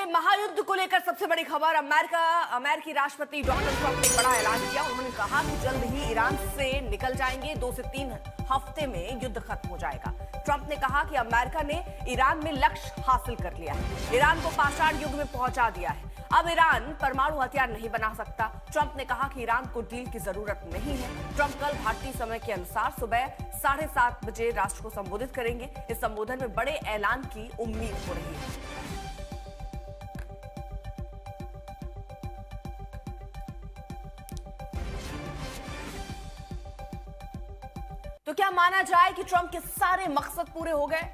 महायुद्ध को लेकर सबसे बड़ी खबर। अमेरिकी राष्ट्रपति डोनाल्ड ट्रंप ने बड़ा ऐलान किया। उन्होंने कहा कि जल्द ही ईरान से निकल जाएंगे, 2 से 3 हफ्ते में युद्ध खत्म हो जाएगा। ट्रंप ने कहा कि अमेरिका ने ईरान में लक्ष्य हासिल कर लिया है, ईरान को पाषाण युग में पहुंचा दिया है। अब ईरान परमाणु हथियार नहीं बना सकता। ट्रंप ने कहा कि ईरान को डील की जरूरत नहीं है। ट्रंप कल भारतीय समय के अनुसार सुबह 7:30 बजे राष्ट्र को संबोधित करेंगे। इस संबोधन में बड़े ऐलान की उम्मीद हो रही है। तो क्या माना जाए कि ट्रंप के सारे मकसद पूरे हो गए?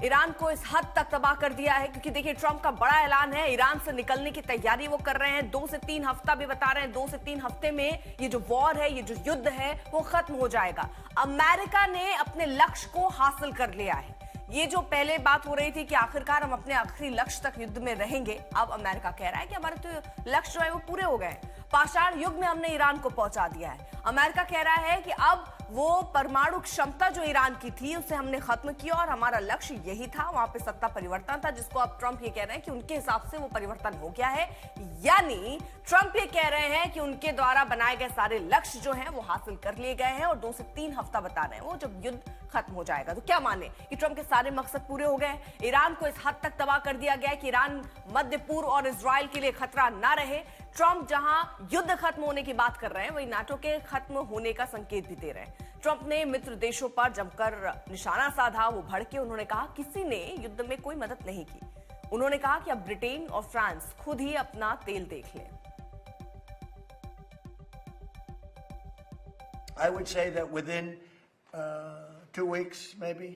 ईरान को इस हद तक तबाह कर दिया है, क्योंकि देखिए ट्रंप का बड़ा ऐलान है, ईरान से निकलने की तैयारी वो कर रहे हैं। 2 से 3 हफ्ता भी बता रहे हैं, 2 से 3 हफ्ते में ये जो वॉर है, ये जो युद्ध है, वो खत्म हो जाएगा। अमेरिका ने अपने लक्ष्य को हासिल कर लिया है। ये जो पहले बात हो रही थी कि आखिरकार हम अपने आखिरी लक्ष्य तक युद्ध में रहेंगे, अब अमेरिका कह रहा है कि हमारे तो लक्ष्य जो है वो पूरे हो गए। पाषाण युग में हमने ईरान को पहुंचा दिया है। अमेरिका कह रहा है कि अब वो परमाणु क्षमता जो ईरान की थी उसे हमने खत्म किया और हमारा लक्ष्य यही था, वहां पे सत्ता परिवर्तन था, जिसको अब ट्रंप ये कह रहे हैं कि उनके हिसाब से वो परिवर्तन हो गया है। यानी ट्रंप ये कह रहे हैं कि उनके द्वारा बनाए गए सारे लक्ष्य जो हैं वो हासिल कर लिए गए हैं और 2 से 3 हफ्ता बता रहे हैं वो जब युद्ध खत्म हो जाएगा। तो क्या माने कि ट्रंप के सारे मकसद पूरे हो गए? ईरान को इस हद तक तबाह कर दिया गया कि ईरान मध्य पूर्व और इजराइल के लिए खतरा ना रहे। ट्रंप जहां युद्ध खत्म होने की बात कर रहे हैं, वहीं नाटो के खत्म होने का संकेत भी दे रहे हैं। ट्रंप ने मित्र देशों पर जमकर निशाना साधा, वो भड़के। उन्होंने कहा किसी ने युद्ध में कोई मदद नहीं की। उन्होंने कहा कि अब ब्रिटेन और फ्रांस खुद ही अपना तेल देख लें। I would say that within 2 weeks, maybe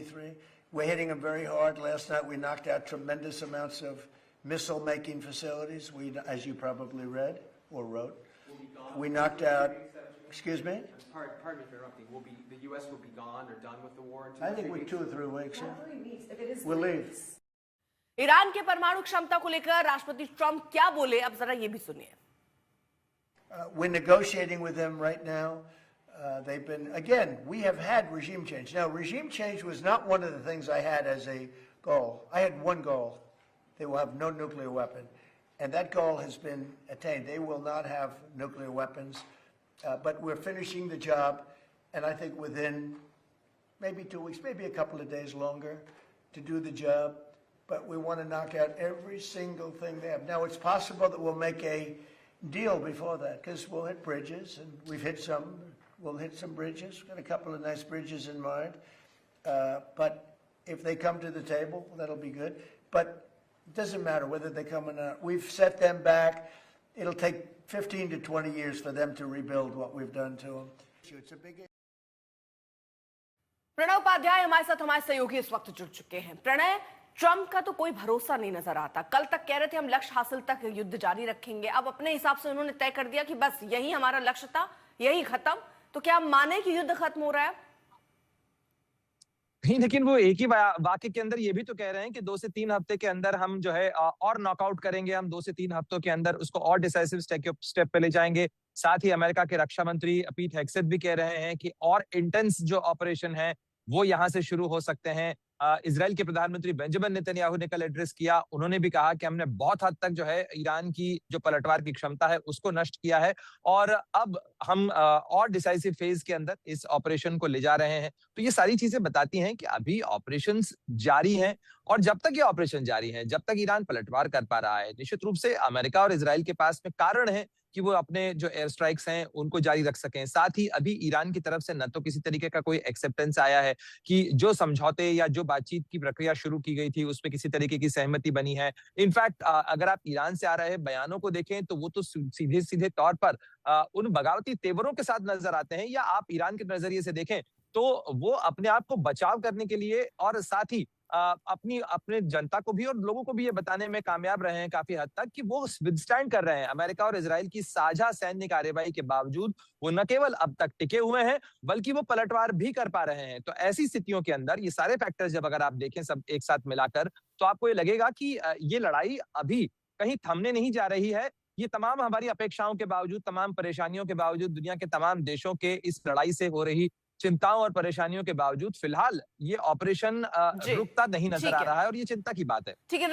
3, we're hitting them very hard. Last night we knocked out tremendous amounts of missile-making facilities. As you probably read or wrote, we knocked out. Excuse me. Pardon me for interrupting. The U.S. will be gone or done with the war in 2 I think we're 2 or 3 weeks. Yeah. We'll leave. Iran के परमाणु क्षमता को लेकर राष्ट्रपति Trump क्या बोले, अब जरा ये भी सुनिए। We're negotiating with them right now. They've been, again, we have had regime change. Now, regime change was not one of the things I had as a goal. I had one goal. They will have no nuclear weapon. And that goal has been attained. They will not have nuclear weapons. But we're finishing the job, and I think within maybe 2 weeks, maybe a couple of days longer to do the job. But we want to knock out every single thing they have. Now, it's possible that we'll make a deal before that, because we'll hit bridges, and we've hit some. We'll hit some bridges. We've got a couple of nice bridges in mind. But if they come to the table, that'll be good. But it doesn't matter whether they come or not. We've set them back. It'll take 15 to 20 years for them to rebuild what we've done to them. It's a big. Pranay Upadhyay हमारे साथ, हमारे सहयोगी इस वक्त जुड़ चुके हैं। Pranay, Trump का तो कोई भरोसा नहीं नजर आता। कल तक कह रहे थे हम लक्ष्य हासिल तक युद्ध जारी रखेंगे, अब अपने हिसाब से उन्होंने तय कर दिया कि बस यही हमारा लक्ष्य था, यही खत्म। तो क्या माने कि युद्ध खत्म हो रहा है? नहीं, लेकिन वो एक ही वाक्य के अंदर ये भी तो कह रहे हैं कि 2 से 3 हफ्ते के अंदर हम जो है और नॉकआउट करेंगे। हम 2 से 3 हफ्तों के अंदर उसको और डिसाइसिव स्टेप पे ले जाएंगे। साथ ही अमेरिका के रक्षा मंत्री पीट हेग्सेथ भी कह रहे हैं कि और इंटेंस जो ऑपरेशन है वो यहाँ से शुरू हो सकते हैं। इजराइल के प्रधानमंत्री बेंजामिन नेतन्याहू ने कल एड्रेस किया। उन्होंने भी कहा कि हमने बहुत हद तक जो है ईरान की जो पलटवार की क्षमता है उसको नष्ट किया है और अब हम और डिसाइसिव फेज के अंदर इस ऑपरेशन को ले जा रहे हैं। तो ये सारी चीजें बताती हैं कि अभी ऑपरेशंस जारी हैं और जब तक ये ऑपरेशन जारी है, जब तक ईरान पलटवार कर पा रहा है, निश्चित रूप से अमेरिका और इजराइल के पास में कारण है कि वो अपने जो एयर स्ट्राइक्स हैं उनको जारी रख सकें। साथ ही अभी ईरान की तरफ से न तो किसी तरीके का कोई एक्सेप्टेंस आया है कि जो समझौते या जो बातचीत की प्रक्रिया शुरू की गई थी उसमें किसी तरीके की सहमति बनी है। इनफैक्ट अगर आप ईरान से आ रहे बयानों को देखें तो वो तो सीधे सीधे तौर पर उन बगावती तेवरों के साथ नजर आते हैं, या आप ईरान के नजरिए से देखें तो वो अपने आप को बचाव करने के लिए और साथ ही अपने जनता को भी और लोगों को भी ये बताने में कामयाब रहे हैं काफी हद तक कि वो विदस्टैंड कर रहे हैं। अमेरिका और इजराइल की साझा सैन्य कार्यवाही के बावजूद वो न केवल अब तक टिके हुए हैं बल्कि वो पलटवार भी कर पा रहे हैं। तो ऐसी स्थितियों के अंदर ये सारे फैक्टर्स जब अगर आप देखें सब एक साथ मिलाकर, तो आपको ये लगेगा कि ये लड़ाई अभी कहीं थमने नहीं जा रही है। ये तमाम हमारी अपेक्षाओं के बावजूद, तमाम परेशानियों के बावजूद, दुनिया के तमाम देशों के इस लड़ाई से हो रही चिंताओं और परेशानियों के बावजूद फिलहाल ये ऑपरेशन रुकता नहीं नजर आ रहा है और ये चिंता की बात है। ठीक है।